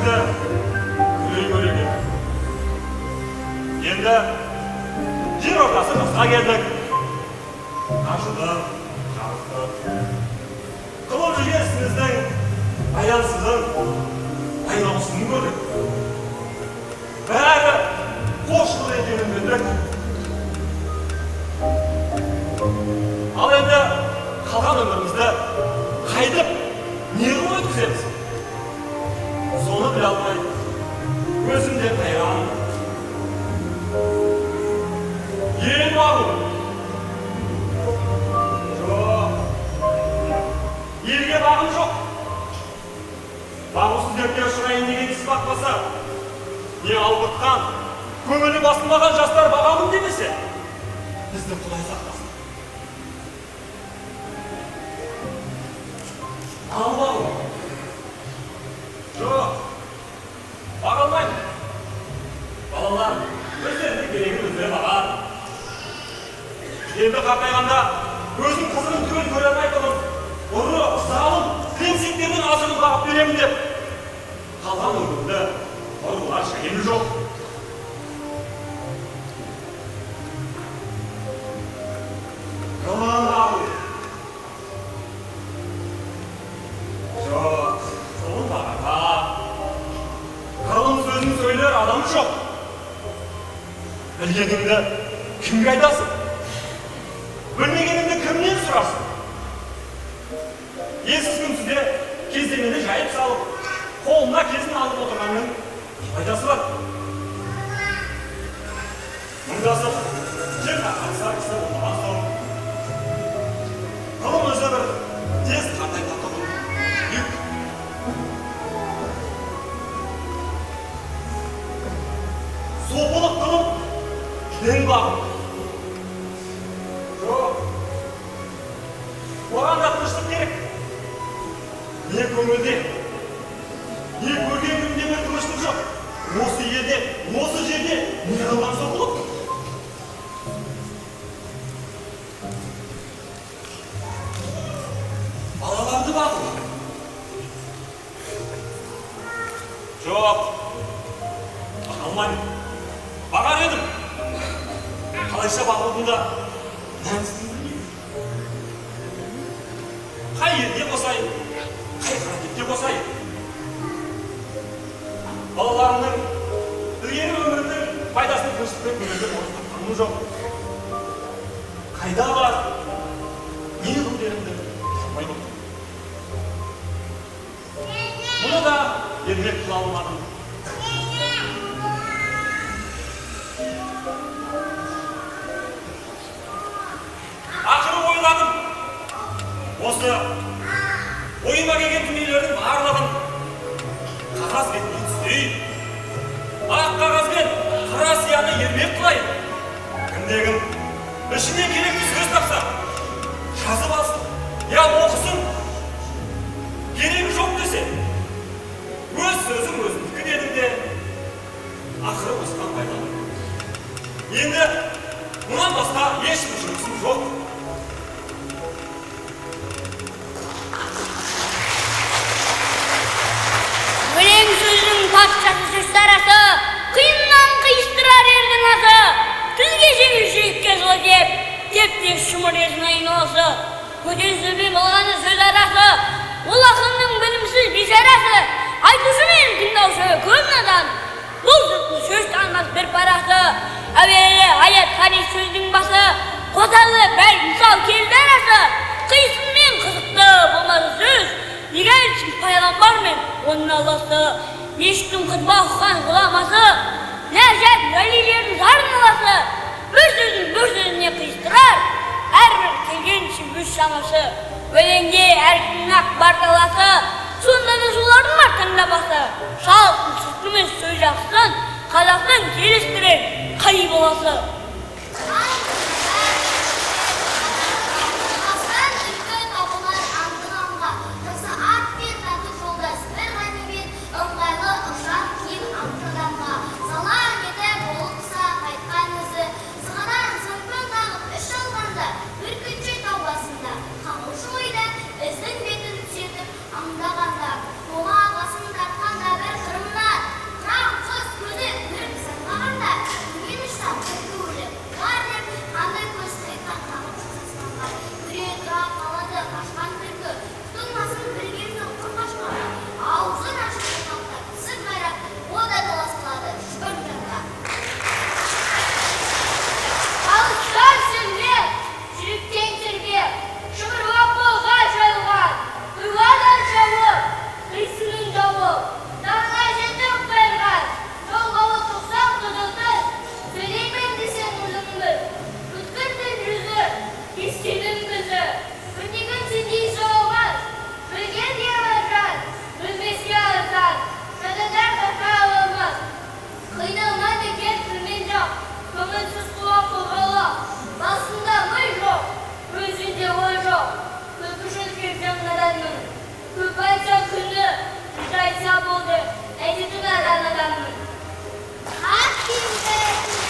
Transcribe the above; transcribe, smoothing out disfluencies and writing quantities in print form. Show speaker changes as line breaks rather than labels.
сізді күлей көреген. Енді жер ортасы жасқа келдік. Ашылды, жарықты. Қылып жүрген ісіміздің аяусызын, айналысын көрдік. Бәрі қош жыл екенін білдік. Ал енді қалған өмірімізді қайтып не қылып өткіземіз? Соны біле алмай, өзім де қайран. Ел бағу. Жоқ. Елге бағым жоқ. Бағусыз дертке ұшырайын деген кісі бақпаса, не албыртқан, көңілі басылмаған жастар бағамын демесе, бізді Құдай сақтасын. Ал бағу. Жоқ. Bağa алмаймын. Балалар, өздеріне керегін өздері бағар. Енді қартайғанда өзінің қызының түгел көре алмай тұрып, ұры, залым, кемсектердің азығын бағып беремін деп. Қалған өмірімді ұрылар шайымы жоқ. Қалған бағу. Жоқ, жолын бағарға. Қалың сөзін сөйлер адамы жоқ. Білгеніңді кімге айтасың? Білмегеніңді кімнен сұрарсың? Елсіз күнсізде кездемені жайып салып, қолына кезін алып отырғанның пайдасы бар. Мұндасып, жер қақсар кісі болмаған соң, қылым өзі бір тез қартайтатұғын үйік. Сопылық қылып, жүден бағым. Жоқ. Оған да тыныштық керек. Не көңілде, не көрген күнде бір тыныштық жоқ. Осы елде, осы жерде не қылған сопылық? Балаларды бағым. Жоқ. Алмаймын. Бағар едім. Қалайша бағудың да мәнісін білмеймін. Қай елге қосайын, қай қаракетке қосайын. Балаларымның ілгері өмірінің пайдасын тыныштықпен көретін орыс тапқаным жоқ. Қайда бар, не қылдерімді қалмай болдым. Мұны да ермек қыла алмадым. Ақыры ойладым. Осы ойыма келген дүниелердің барлығын қағаз бетіне түстейін. Ақ қағазбен қара сияны ермек қылайын. Кімде-кім ішінен керекті сөз тапса, жазып алсын, я оқысын. Керегі жоқ десе, өз сөзім өзімдікі дедім де, ақыры осыған пайдаланды. Енді мұнан басқа ешбір жұмысым жоқ.
Өлең сөздің патшасы сөз тарасы, қиыннан қиыстырар ердің асы, тілге жеңіл жүрекке жылы деп шымыр езін айналасы. Көтен сөзбен болғаны сөз арасы, ол ақынның білімсіз бейшарасы, айтушы мен тыңдаушы көп надан, бұл жұрттың сөз танымас бір парасы. Әуелі аят хадис сөздің басы, қотарлы бәл мысал келді арасы, қисын мен қызықты болмады сөз, неге айтсын пайғамбар мен оның алласы, ешкім қызба ұққан ғұламасы, нәжат уәлилердің зарын аласы, бір сөздің бір сөзіне қиыстырар, әрбір келгенше өз шамасы. Өлеңде әркімнің ақ бар таласы, сонда да солардың бар таңдамасы. Шалқын сұртымыз сөз жақсын, қазақтың келістірер қай боласы.
Аңдағанда, оға ағасын тартқанда бір қырымна
адаммын. Көп айтса күлді, жүз айтса болды. Әдетіме адам адаммын. Ақ киімді